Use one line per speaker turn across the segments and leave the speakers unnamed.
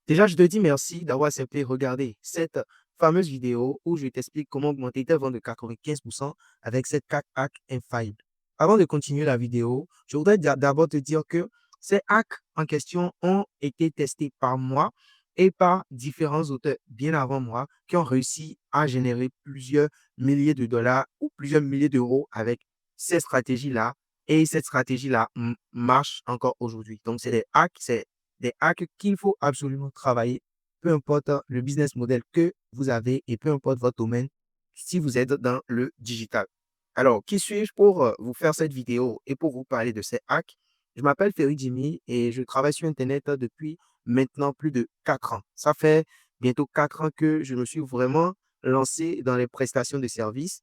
Déjà, je te dis merci d'avoir accepté de regarder cette fameuse vidéo où je t'explique comment augmenter tes ventes de 95% avec cette 4 hacks infaillibles. Avant de continuer la vidéo, je voudrais d'abord te dire que ces hacks en question ont été testés par moi et par différents auteurs bien avant moi qui ont réussi à générer plusieurs milliers de dollars ou plusieurs milliers d'euros avec ces stratégies-là. Et cette stratégie-là marche encore aujourd'hui. Donc, c'est des hacks qu'il faut absolument travailler, peu importe le business model que vous avez et peu importe votre domaine, si vous êtes dans le digital. Alors, qui suis-je pour vous faire cette vidéo et pour vous parler de ces hacks? Je m'appelle Ferry Jimmy et je travaille sur Internet depuis maintenant plus de 4 ans. Ça fait bientôt 4 ans que je me suis vraiment lancé dans les prestations de services.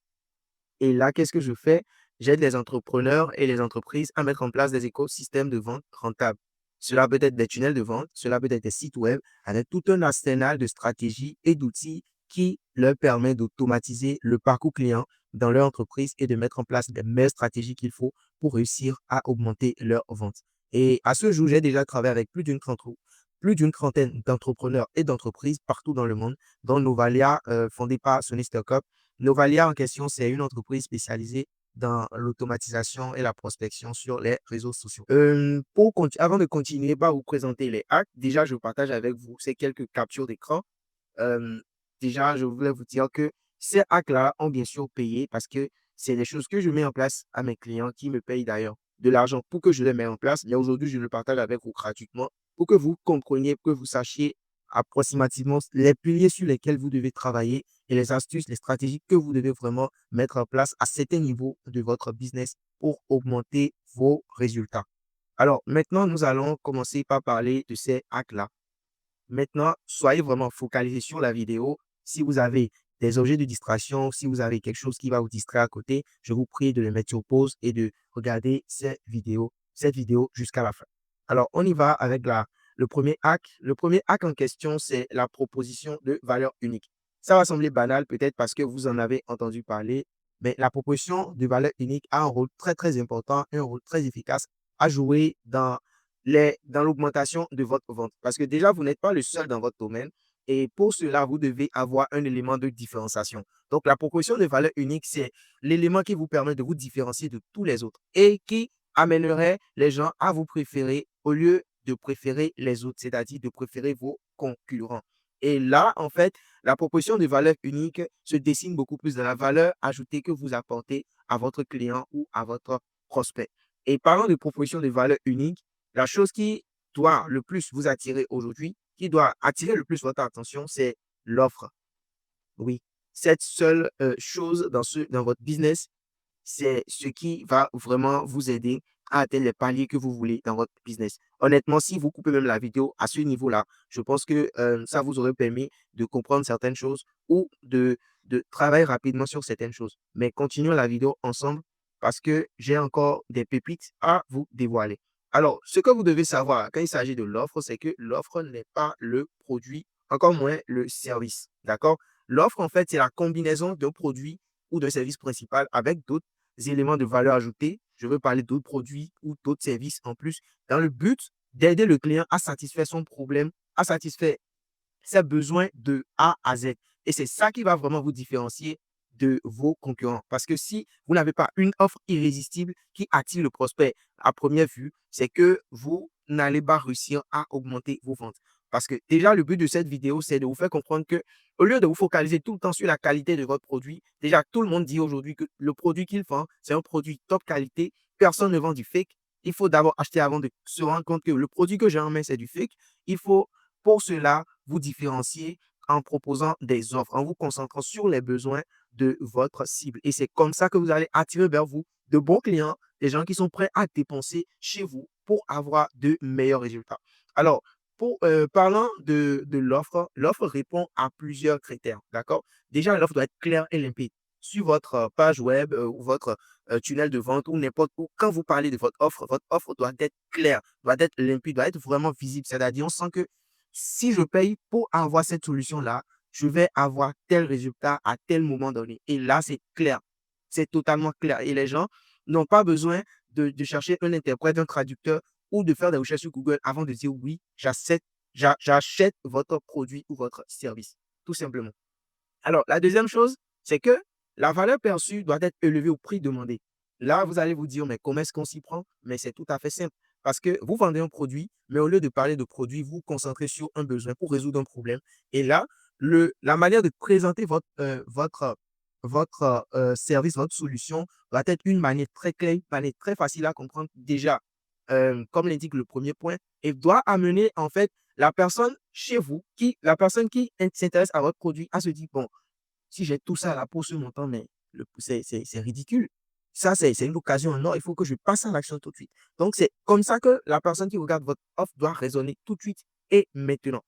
Et là, qu'est-ce que je fais? J'aide les entrepreneurs et les entreprises à mettre en place des écosystèmes de vente rentables. Cela peut être des tunnels de vente, cela peut être des sites web avec tout un arsenal de stratégies et d'outils qui leur permet d'automatiser le parcours client dans leur entreprise et de mettre en place les meilleures stratégies qu'il faut pour réussir à augmenter leurs ventes. Et à ce jour, j'ai déjà travaillé avec plus d'une trentaine d'entrepreneurs et d'entreprises partout dans le monde, dont Novalia, fondée par Sonny Stock. Novalia en question, c'est une entreprise spécialisée dans l'automatisation et la prospection sur les réseaux sociaux. Avant de continuer par vous présenter les hacks, déjà, je partage avec vous ces quelques captures d'écran. Euh, Déjà, je voulais vous dire que ces hacks-là ont bien sûr payé parce que c'est des choses que je mets en place à mes clients qui me payent d'ailleurs de l'argent pour que je les mette en place. Mais aujourd'hui, je le partage avec vous gratuitement pour que vous compreniez, pour que vous sachiez approximativement les piliers sur lesquels vous devez travailler et les astuces, les stratégies que vous devez vraiment mettre en place à certains niveaux de votre business pour augmenter vos résultats. Alors, maintenant, nous allons commencer par parler de ces hacks-là. Maintenant, soyez vraiment focalisés sur la vidéo. Si vous avez des objets de distraction, si vous avez quelque chose qui va vous distraire à côté, je vous prie de le mettre sur pause et de regarder cette vidéo jusqu'à la fin. Alors, on y va avec le premier hack. Le premier hack en question, c'est la proposition de valeur unique. Ça va sembler banal peut-être parce que vous en avez entendu parler, mais la proposition de valeur unique a un rôle très, très important, un rôle très efficace à jouer dans l'augmentation de votre vente. Parce que déjà, vous n'êtes pas le seul dans votre domaine. Et pour cela, vous devez avoir un élément de différenciation. Donc, la proposition de valeur unique, c'est l'élément qui vous permet de vous différencier de tous les autres et qui amènerait les gens à vous préférer au lieu de préférer les autres, c'est-à-dire de préférer vos concurrents. Et là, en fait, la proposition de valeur unique se dessine beaucoup plus dans la valeur ajoutée que vous apportez à votre client ou à votre prospect. Et parlant de proposition de valeur unique, la chose qui doit le plus vous attirer aujourd'hui, qui doit attirer le plus votre attention, c'est l'offre. Oui, cette seule chose dans votre business, c'est ce qui va vraiment vous aider à atteindre les paliers que vous voulez dans votre business. Honnêtement, si vous coupez même la vidéo à ce niveau-là, je pense que ça vous aurait permis de comprendre certaines choses ou de travailler rapidement sur certaines choses. Mais continuons la vidéo ensemble parce que j'ai encore des pépites à vous dévoiler. Alors, ce que vous devez savoir quand il s'agit de l'offre, c'est que l'offre n'est pas le produit, encore moins le service. D'accord? L'offre, en fait, c'est la combinaison d'un produit ou d'un service principal avec d'autres éléments de valeur ajoutée. Je veux parler d'autres produits ou d'autres services en plus, dans le but d'aider le client à satisfaire son problème, à satisfaire ses besoins de A à Z. Et c'est ça qui va vraiment vous différencier de vos concurrents. Parce que si vous n'avez pas une offre irrésistible qui attire le prospect à première vue, c'est que vous n'allez pas réussir à augmenter vos ventes. Parce que déjà, le but de cette vidéo, c'est de vous faire comprendre que au lieu de vous focaliser tout le temps sur la qualité de votre produit, déjà, tout le monde dit aujourd'hui que le produit qu'il vend, c'est un produit top qualité. Personne ne vend du fake. Il faut d'abord acheter avant de se rendre compte que le produit que j'ai en main, c'est du fake. Il faut pour cela vous différencier en proposant des offres, en vous concentrant sur les besoins de votre cible. Et c'est comme ça que vous allez attirer vers vous de bons clients, des gens qui sont prêts à dépenser chez vous pour avoir de meilleurs résultats. Alors, parlant de l'offre, l'offre répond à plusieurs critères. D'accord? Déjà, l'offre doit être claire et limpide. Sur votre page web ou votre tunnel de vente ou n'importe où, quand vous parlez de votre offre doit être claire, doit être limpide, doit être vraiment visible. C'est-à-dire, on sent que si je paye pour avoir cette solution-là, je vais avoir tel résultat à tel moment donné. Et là, c'est clair. C'est totalement clair. Et les gens n'ont pas besoin de chercher un interprète, un traducteur ou de faire des recherches sur Google avant de dire oui, j'accepte j'achète votre produit ou votre service, tout simplement. Alors, la deuxième chose, c'est que la valeur perçue doit être élevée au prix demandé. Là, vous allez vous dire, mais comment est-ce qu'on s'y prend? Mais c'est tout à fait simple. Parce que vous vendez un produit, mais au lieu de parler de produit, vous vous concentrez sur un besoin pour résoudre un problème. Et là, la manière de présenter votre service, votre solution, va être une manière très claire, une manière très facile à comprendre déjà, comme l'indique le premier point, et doit amener en fait la personne chez vous, la personne qui s'intéresse à votre produit, à se dire, bon, si j'ai tout ça là pour ce montant, mais c'est ridicule. Ça, c'est une occasion en or. Il faut que je passe à l'action tout de suite. Donc, c'est comme ça que la personne qui regarde votre offre doit raisonner tout de suite et maintenant.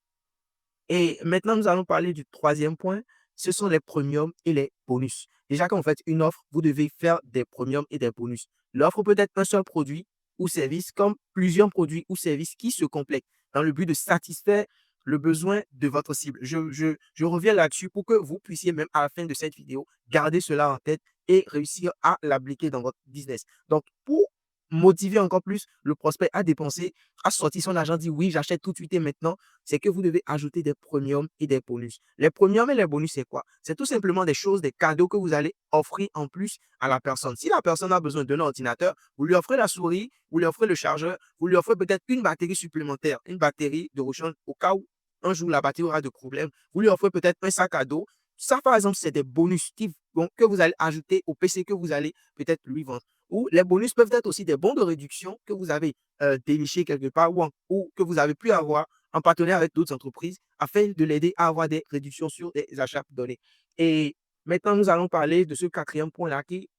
Et maintenant, nous allons parler du troisième point. Ce sont les premiums et les bonus. Déjà, quand vous faites une offre, vous devez faire des premiums et des bonus. L'offre peut être un seul produit ou service, comme plusieurs produits ou services qui se complètent dans le but de satisfaire le besoin de votre cible. Je reviens là-dessus pour que vous puissiez, même à la fin de cette vidéo, garder cela en tête et réussir à l'appliquer dans votre business. Donc, pour motiver encore plus le prospect à dépenser, à sortir son argent, dire oui, j'achète tout de suite et maintenant, c'est que vous devez ajouter des premiums et des bonus. Les premiums et les bonus, c'est quoi? C'est tout simplement des choses, des cadeaux que vous allez offrir en plus à la personne. Si la personne a besoin d'un ordinateur, vous lui offrez la souris, vous lui offrez le chargeur, vous lui offrez peut-être une batterie supplémentaire, une batterie de rechange au cas où un jour la batterie aura de problème. Vous lui offrez peut-être un sac à dos. Ça, par exemple, c'est des bonus que vous allez ajouter au PC que vous allez peut-être lui vendre. Ou les bonus peuvent être aussi des bons de réduction que vous avez dénichés quelque part ou que vous avez pu avoir en partenariat avec d'autres entreprises afin de l'aider à avoir des réductions sur des achats donnés. Et maintenant, nous allons parler de ce quatrième point-là qui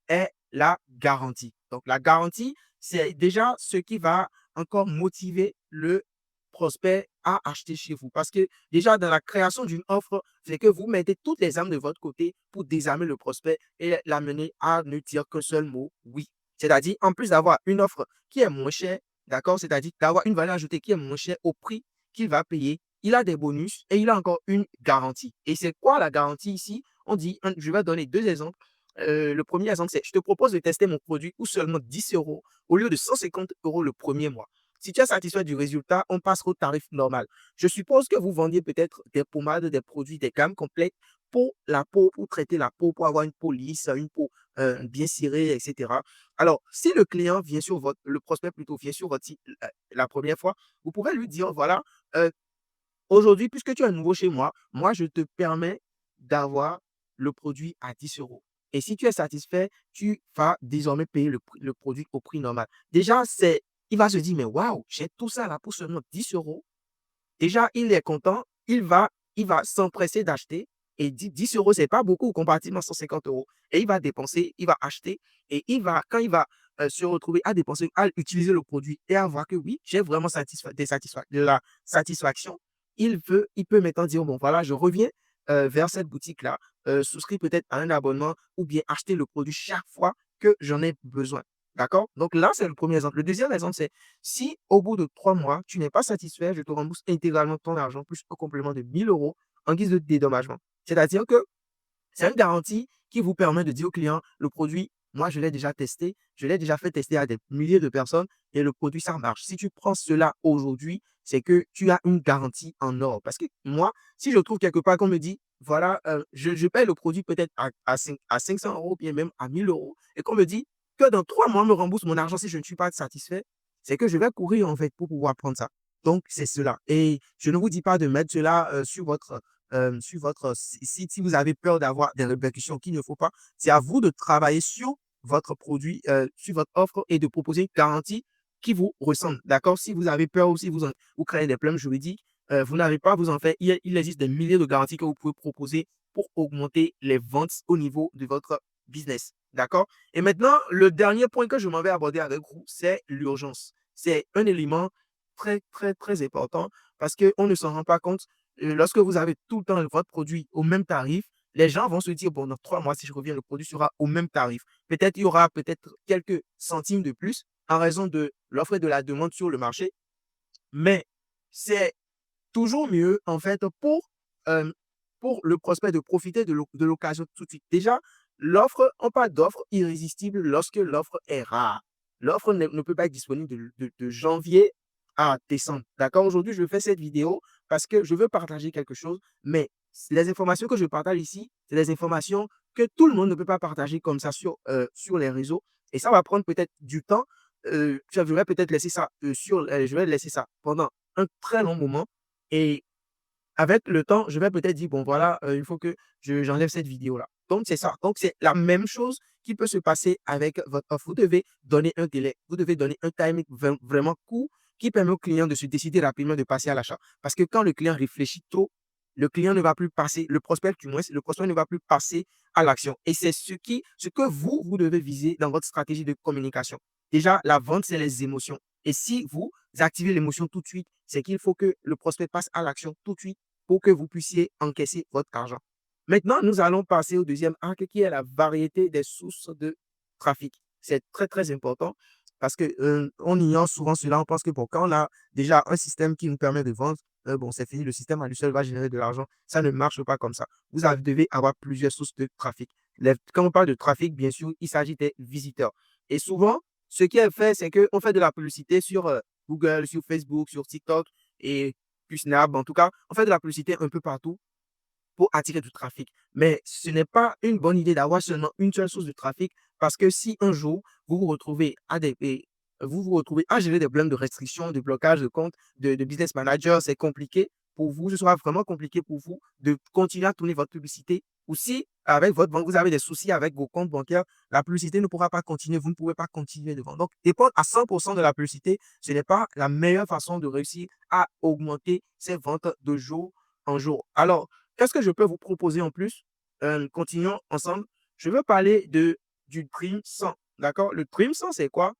est la garantie. Donc, la garantie, c'est déjà ce qui va encore motiver le prospect à acheter chez vous. Parce que déjà, dans la création d'une offre, c'est que vous mettez toutes les armes de votre côté pour désarmer le prospect et l'amener à ne dire qu'un seul mot, oui. C'est-à-dire, en plus d'avoir une offre qui est moins chère, d'accord, c'est-à-dire d'avoir une valeur ajoutée qui est moins chère au prix qu'il va payer, il a des bonus et il a encore une garantie. Et c'est quoi la garantie ici? On dit, je vais donner deux exemples. Le premier exemple, c'est je te propose de tester mon produit pour seulement 10 euros au lieu de 150 euros le premier mois. Si tu es satisfait du résultat, on passe au tarif normal. Je suppose que vous vendiez peut-être des pommades, des produits, des gammes complètes pour la peau, pour traiter la peau, pour avoir une peau lisse, une peau bien cirée, etc. Alors, si le client vient sur le prospect plutôt vient sur votre site la première fois, vous pouvez lui dire, voilà, euh, aujourd'hui, puisque tu es nouveau chez moi, moi, je te permets d'avoir le produit à 10 euros. Et si tu es satisfait, tu vas désormais payer le produit au prix normal. Déjà, il va se dire, mais waouh, j'ai tout ça là pour seulement 10 euros. Déjà, il est content, il va s'empresser d'acheter et 10 euros, c'est pas beaucoup comparativement à 150 euros. Et il va dépenser, il va acheter et quand il va se retrouver à dépenser, à utiliser le produit et à voir que oui, j'ai vraiment de la satisfaction, il peut maintenant dire, bon, voilà, je reviens vers cette boutique-là, souscrire peut-être à un abonnement ou bien acheter le produit chaque fois que j'en ai besoin. D'accord? Donc là, c'est le premier exemple. Le deuxième exemple, c'est si au bout de 3 mois, tu n'es pas satisfait, je te rembourse intégralement ton argent plus un complément de 1000 euros en guise de dédommagement. C'est-à-dire que c'est une garantie qui vous permet de dire au client, le produit, moi, je l'ai déjà testé, je l'ai déjà fait tester à des milliers de personnes et le produit, ça marche. Si tu prends cela aujourd'hui, c'est que tu as une garantie en or. Parce que moi, si je trouve quelque part qu'on me dit, voilà, je paye le produit peut-être à 500 euros, bien même à 1000 euros, et qu'on me dit que dans 3 mois, on me rembourse mon argent si je ne suis pas satisfait, c'est que je vais courir en fait pour pouvoir prendre ça. Donc, c'est cela. Et je ne vous dis pas de mettre cela sur votre site. Si vous avez peur d'avoir des répercussions qu'il ne faut pas, c'est à vous de travailler sur votre produit, sur votre offre et de proposer une garantie qui vous ressemble. D'accord? Si vous avez peur ou si vous créez des problèmes juridiques, vous n'avez pas à vous en faire. Il existe des milliers de garanties que vous pouvez proposer pour augmenter les ventes au niveau de votre business. D'accord? Et maintenant, le dernier point que je m'en vais aborder avec vous, c'est l'urgence. C'est un élément très, très, très important parce qu'on ne s'en rend pas compte. Lorsque vous avez tout le temps votre produit au même tarif, les gens vont se dire, bon, dans 3 mois, si je reviens, le produit sera au même tarif. Peut-être il y aura peut-être quelques centimes de plus en raison de l'offre et de la demande sur le marché. Mais c'est toujours mieux, en fait, pour le prospect de profiter de l'occasion tout de suite. Déjà, on parle d'offre irrésistible lorsque l'offre est rare. L'offre ne peut pas être disponible de janvier à descendre. D'accord? Aujourd'hui, je fais cette vidéo parce que je veux partager quelque chose, mais les informations que je partage ici, c'est des informations que tout le monde ne peut pas partager comme ça sur les réseaux. Et ça va prendre peut-être du temps. Je vais peut-être laisser ça je vais laisser ça pendant un très long moment. Et avec le temps, je vais peut-être dire, bon, voilà, il faut que j'enlève cette vidéo-là. Donc, c'est ça. Donc, c'est la même chose qui peut se passer avec votre offre. Vous devez donner un délai, vous devez donner un timing vraiment court qui permet au client de se décider rapidement de passer à l'achat. Parce que quand le client réfléchit trop, le client ne va plus passer, le prospect du moins, le prospect ne va plus passer à l'action. Et c'est ce que vous devez viser dans votre stratégie de communication. Déjà, la vente, c'est les émotions. Et si vous activez l'émotion tout de suite, c'est qu'il faut que le prospect passe à l'action tout de suite pour que vous puissiez encaisser votre argent. Maintenant, nous allons passer au deuxième acte qui est la variété des sources de trafic. C'est très, très important parce que on ignore souvent cela. On pense que bon, quand on a déjà un système qui nous permet de vendre, bon, c'est fini, le système à lui seul va générer de l'argent. Ça ne marche pas comme ça. Devez avoir plusieurs sources de trafic. Quand on parle de trafic, bien sûr, il s'agit des visiteurs. Et souvent, ce qui est fait, c'est qu'on fait de la publicité sur Google, sur Facebook, sur TikTok et plus Snap. En tout cas, on fait de la publicité un peu partout pour attirer du trafic. Mais ce n'est pas une bonne idée d'avoir seulement une seule source de trafic parce que si un jour vous vous retrouvez vous vous retrouvez à gérer des problèmes de restriction, de blocage de compte, de business manager, c'est compliqué pour vous, ce sera vraiment compliqué pour vous de continuer à tourner votre publicité. Ou si avec votre banque, vous avez des soucis avec vos comptes bancaires, la publicité ne pourra pas continuer, vous ne pouvez pas continuer de vendre. Donc, dépendre à 100% de la publicité, ce n'est pas la meilleure façon de réussir à augmenter ses ventes de jour en jour. Alors, qu'est-ce que je peux vous proposer en plus? Continuons ensemble. Je veux parler du Dream 100. D'accord? Le Dream 100, c'est quoi?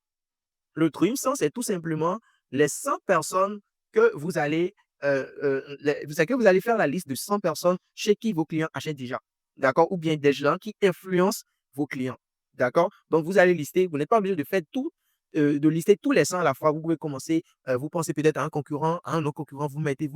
Le Dream 100, c'est tout simplement les 100 personnes que vous allez, que vous allez faire la liste de 100 personnes chez qui vos clients achètent déjà. D'accord? Ou bien des gens qui influencent vos clients. D'accord? Donc, vous allez lister, vous n'êtes pas obligé de faire tout, de lister tous les 100 à la fois. Vous pouvez commencer, vous pensez peut-être à un concurrent, à un autre concurrent, vous mettez,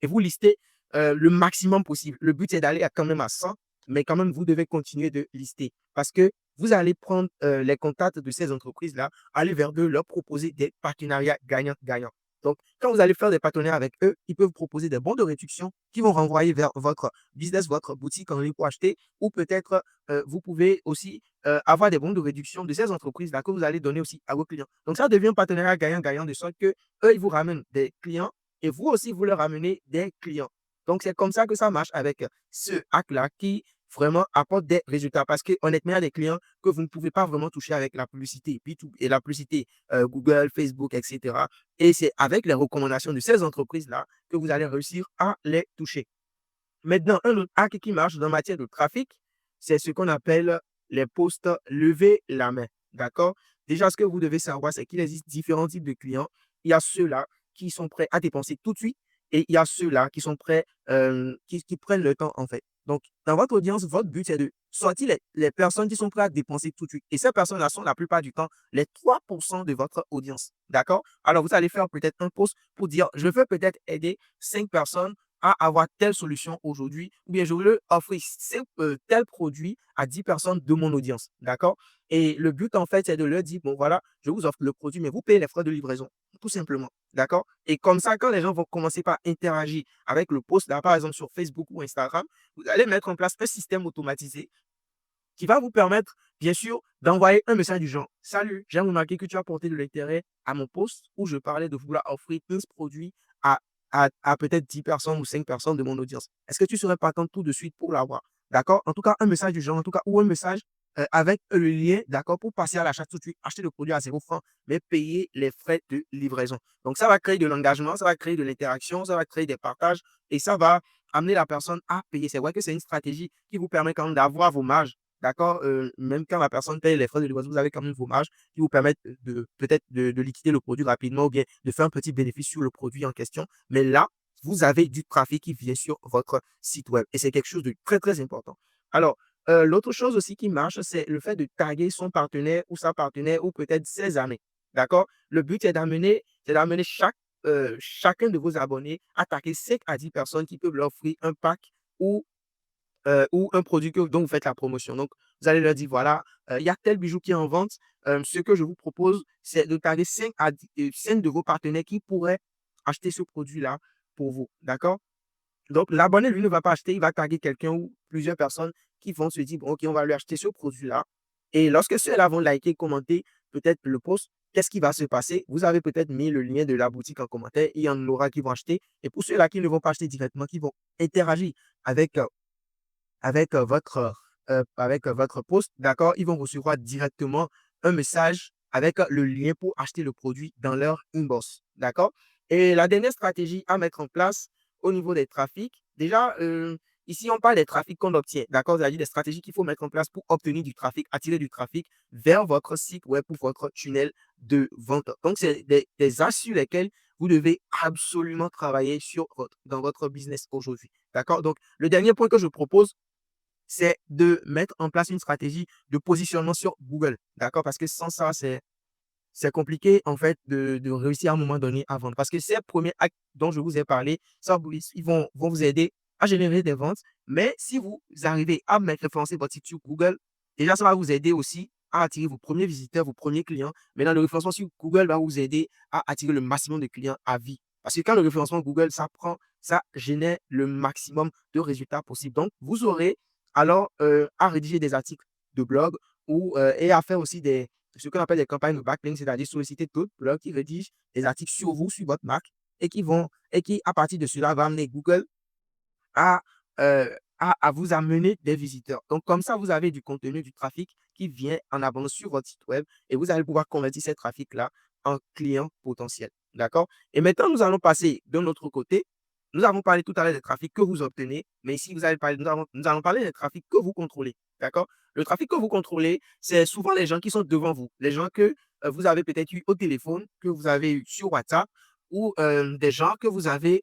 et vous listez le maximum possible. Le but, c'est d'aller quand même à 100, mais quand même, vous devez continuer de lister parce que vous allez prendre les contacts de ces entreprises-là, aller vers eux, leur proposer des partenariats gagnants-gagnants. Donc, quand vous allez faire des partenariats avec eux, ils peuvent vous proposer des bons de réduction qui vont renvoyer vers votre business, votre boutique en ligne pour acheter, ou peut-être vous pouvez aussi avoir des bons de réduction de ces entreprises-là que vous allez donner aussi à vos clients. Donc, ça devient un partenariat gagnant-gagnant de sorte que eux, ils vous ramènent des clients et vous aussi, vous leur ramenez des clients. Donc, c'est comme ça que ça marche avec ce hack-là qui vraiment apporte des résultats parce que honnêtement, il y a des clients que vous ne pouvez pas vraiment toucher avec la publicité B2B et la publicité Google, Facebook, etc. Et c'est avec les recommandations de ces entreprises-là que vous allez réussir à les toucher. Maintenant, un autre hack qui marche dans matière de trafic, c'est ce qu'on appelle les posts lever la main. D'accord? Déjà, ce que vous devez savoir, c'est qu'il existe différents types de clients. Il y a ceux-là qui sont prêts à dépenser tout de suite et il y a ceux-là qui sont prêts, qui prennent le temps, en fait. Donc, dans votre audience, votre but, c'est de sortir les personnes qui sont prêtes à dépenser tout de suite. Et ces personnes-là sont la plupart du temps les 3% de votre audience. D'accord? Alors, vous allez faire peut-être un post pour dire, je veux peut-être aider 5 personnes à avoir telle solution aujourd'hui, ou bien je veux offrir tel produit à 10 personnes de mon audience. D'accord? Et le but, en fait, c'est de leur dire, bon, voilà, je vous offre le produit, mais vous payez les frais de livraison, tout simplement. D'accord? Et comme ça, quand les gens vont commencer par interagir avec le post, là, par exemple, sur Facebook ou Instagram, vous allez mettre en place un système automatisé qui va vous permettre, bien sûr, d'envoyer un message du genre: Salut, j'ai remarqué que tu as porté de l'intérêt à mon post où je parlais de vouloir offrir 15 produits à, à peut-être 10 personnes ou 5 personnes de mon audience. Est-ce que tu serais partant tout de suite pour l'avoir? D'accord? En tout cas, un message du genre, en tout cas, ou un message avec le lien, d'accord, pour passer à l'achat tout de suite, acheter le produit à 0 francs, mais payer les frais de livraison. Donc, ça va créer de l'engagement, ça va créer de l'interaction, ça va créer des partages et ça va amener la personne à payer. C'est vrai que c'est une stratégie qui vous permet quand même d'avoir vos marges. D'accord? Même quand la personne paye les frais de livraison, vous avez quand même vos marges qui vous permettent de peut-être de liquider le produit rapidement ou bien de faire un petit bénéfice sur le produit en question. Mais là, vous avez du trafic qui vient sur votre site web et c'est quelque chose de très, très important. Alors, l'autre chose aussi qui marche, c'est le fait de taguer son partenaire ou sa partenaire ou peut-être ses amis. D'accord? Le but est d'amener chacun de vos abonnés à taguer 5 à 10 personnes qui peuvent leur offrir un pack ou ou un produit dont vous faites la promotion. Donc, vous allez leur dire, voilà, il y a tel bijou qui est en vente. Ce que je vous propose, c'est de taguer 5 de vos partenaires qui pourraient acheter ce produit-là pour vous. D'accord? Donc, l'abonné, lui, ne va pas acheter, il va taguer quelqu'un ou plusieurs personnes qui vont se dire, bon, OK, on va lui acheter ce produit-là. Et lorsque ceux-là vont liker, commenter peut-être le post, qu'est-ce qui va se passer? Vous avez peut-être mis le lien de la boutique en commentaire, il y en aura qui vont acheter. Et pour ceux-là qui ne vont pas acheter directement, qui vont interagir avec, votre post, d'accord, ils vont recevoir directement un message avec le lien pour acheter le produit dans leur inbox, d'accord? Et la dernière stratégie à mettre en place au niveau des trafics, déjà, ici, on parle des trafics qu'on obtient, d'accord? C'est-à-dire des stratégies qu'il faut mettre en place pour obtenir du trafic, attirer du trafic vers votre site web ou votre tunnel de vente. Donc, c'est des axes sur lesquels vous devez absolument travailler dans votre business aujourd'hui, d'accord? Donc, le dernier point que je propose, c'est de mettre en place une stratégie de positionnement sur Google. D'accord? Parce que sans ça, c'est compliqué, en fait, de réussir à un moment donné à vendre. Parce que ces premiers actes dont je vous ai parlé, ils vont vous aider à générer des ventes. Mais si vous arrivez à mettre référencer votre site sur Google, déjà, ça va vous aider aussi à attirer vos premiers visiteurs, vos premiers clients. Maintenant, le référencement sur Google va vous aider à attirer le maximum de clients à vie. Parce que quand le référencement Google, ça génère le maximum de résultats possibles. Donc, vous aurez alors à rédiger des articles de blog et à faire aussi ce qu'on appelle des campagnes de backlink, c'est-à-dire solliciter d'autres blogs qui rédigent des articles sur vous, sur votre marque, et qui, à partir de cela, va amener Google à, à vous amener des visiteurs. Donc, comme ça, vous avez du contenu, du trafic qui vient en abondance sur votre site web et vous allez pouvoir convertir ces trafics-là en clients potentiels. D'accord? Et maintenant, nous allons passer de notre côté. Nous avons parlé tout à l'heure des trafics que vous obtenez, mais ici, nous allons parler des trafics que vous contrôlez. D'accord? Le trafic que vous contrôlez, c'est souvent les gens qui sont devant vous, les gens que vous avez peut-être eu au téléphone, que vous avez eu sur WhatsApp ou des gens que vous avez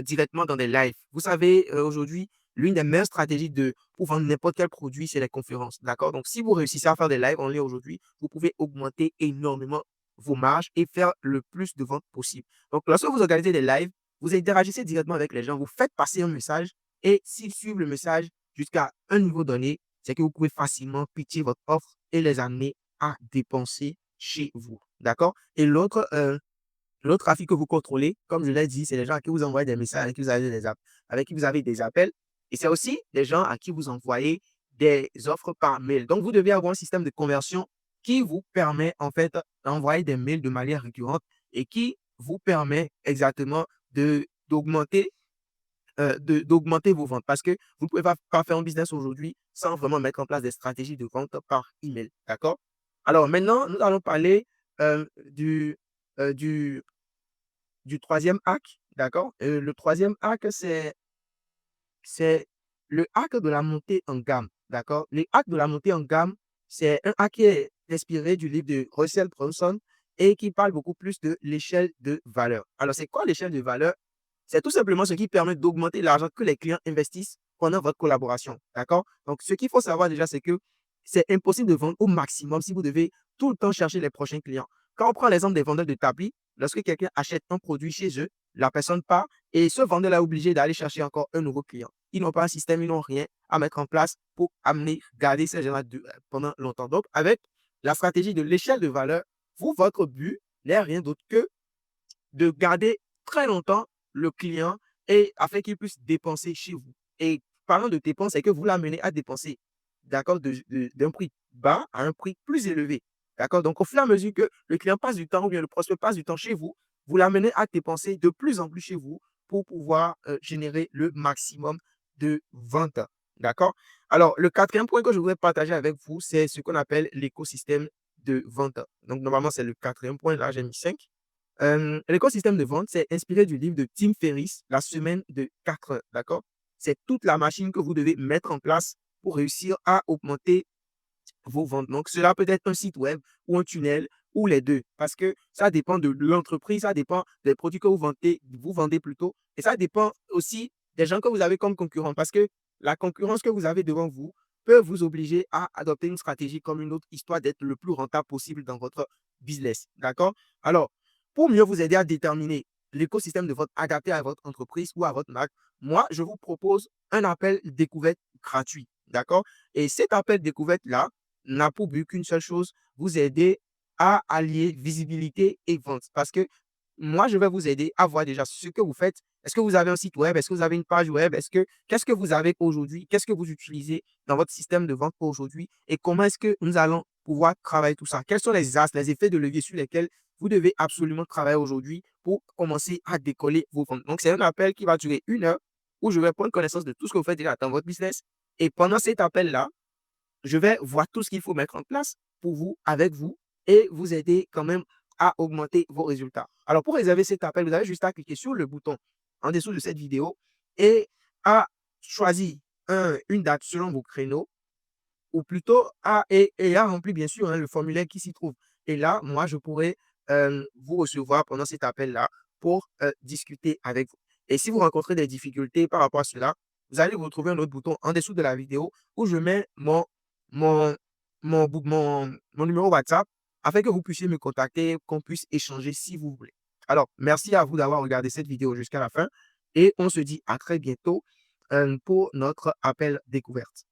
directement dans des lives. Vous savez, aujourd'hui, l'une des meilleures stratégies pour vendre n'importe quel produit, c'est les conférences. D'accord? Donc, si vous réussissez à faire des lives en ligne aujourd'hui, vous pouvez augmenter énormément vos marges et faire le plus de ventes possible. Donc, lorsque vous organisez des lives, vous interagissez directement avec les gens, vous faites passer un message et s'ils suivent le message jusqu'à un niveau donné, c'est que vous pouvez facilement pitcher votre offre et les amener à dépenser chez vous. D'accord? Et l'autre trafic que vous contrôlez, comme je l'ai dit, c'est les gens à qui vous envoyez des messages, avec qui vous avez des appels. Et c'est aussi des gens à qui vous envoyez des offres par mail. Donc, vous devez avoir un système de conversion qui vous permet, en fait, d'envoyer des mails de manière récurrente et qui vous permet exactement d'augmenter d'augmenter vos ventes. Parce que vous ne pouvez pas faire un business aujourd'hui sans vraiment mettre en place des stratégies de vente par email. D'accord? Alors, maintenant, nous allons parler euh, du, euh, du, du troisième hack, d'accord? Le troisième hack, c'est le hack de la montée en gamme, d'accord? Le hack de la montée en gamme, c'est un hack qui est inspiré du livre de Russell Brunson et qui parle beaucoup plus de l'échelle de valeur. Alors, c'est quoi l'échelle de valeur? C'est tout simplement ce qui permet d'augmenter l'argent que les clients investissent pendant votre collaboration, d'accord? Donc, ce qu'il faut savoir déjà, c'est que c'est impossible de vendre au maximum si vous devez tout le temps chercher les prochains clients. Quand on prend l'exemple des vendeurs de tapis, lorsque quelqu'un achète un produit chez eux, la personne part et ce vendeur est obligé d'aller chercher encore un nouveau client. Ils n'ont pas un système, ils n'ont rien à mettre en place pour garder ces gens-là pendant longtemps. Donc, avec la stratégie de l'échelle de valeur, votre but n'est rien d'autre que de garder très longtemps le client et afin qu'il puisse dépenser chez vous. Et parlant de dépenses, c'est que vous l'amenez à dépenser, d'accord, d'un prix bas à un prix plus élevé. D'accord? Donc, au fur et à mesure que le client passe du temps ou bien le prospect passe du temps chez vous, vous l'amenez à dépenser de plus en plus chez vous pour pouvoir générer le maximum de ventes. D'accord? Alors, le quatrième point que je voudrais partager avec vous, c'est ce qu'on appelle l'écosystème de vente. Donc, normalement, c'est le quatrième point. Là, j'ai mis 5. L'écosystème de vente, c'est inspiré du livre de Tim Ferriss, La semaine de 4 heures. D'accord? C'est toute la machine que vous devez mettre en place pour réussir à augmenter vos ventes. Donc, cela peut être un site web ou un tunnel ou les deux parce que ça dépend de l'entreprise, ça dépend des produits que vous vendez plutôt et ça dépend aussi des gens que vous avez comme concurrents parce que la concurrence que vous avez devant vous peut vous obliger à adopter une stratégie comme une autre, histoire d'être le plus rentable possible dans votre business. D'accord? Alors, pour mieux vous aider à déterminer l'écosystème de votre adapté à votre entreprise ou à votre marque, moi, je vous propose un appel découverte gratuit. D'accord? Et cet appel découverte-là n'a pour but qu'une seule chose, vous aider à allier visibilité et vente. Parce que moi, je vais vous aider à voir déjà ce que vous faites. Est-ce que vous avez un site web? Est-ce que vous avez une page web? Qu'est-ce que vous avez aujourd'hui? Qu'est-ce que vous utilisez dans votre système de vente aujourd'hui? Et comment est-ce que nous allons pouvoir travailler tout ça? Quels sont les astres, les effets de levier sur lesquels vous devez absolument travailler aujourd'hui pour commencer à décoller vos ventes? Donc, c'est un appel qui va durer 1 heure où je vais prendre connaissance de tout ce que vous faites déjà dans votre business. Et pendant cet appel-là, je vais voir tout ce qu'il faut mettre en place pour vous, avec vous, et vous aider quand même à augmenter vos résultats. Alors, pour réserver cet appel, vous avez juste à cliquer sur le bouton en dessous de cette vidéo et à choisir une date selon vos créneaux, ou plutôt à remplir bien sûr le formulaire qui s'y trouve. Et là, moi, je pourrais vous recevoir pendant cet appel-là pour discuter avec vous. Et si vous rencontrez des difficultés par rapport à cela, vous allez retrouver un autre bouton en dessous de la vidéo où je mets mon, mon numéro WhatsApp afin que vous puissiez me contacter, qu'on puisse échanger si vous voulez. Alors, merci à vous d'avoir regardé cette vidéo jusqu'à la fin et on se dit à très bientôt pour notre appel découverte.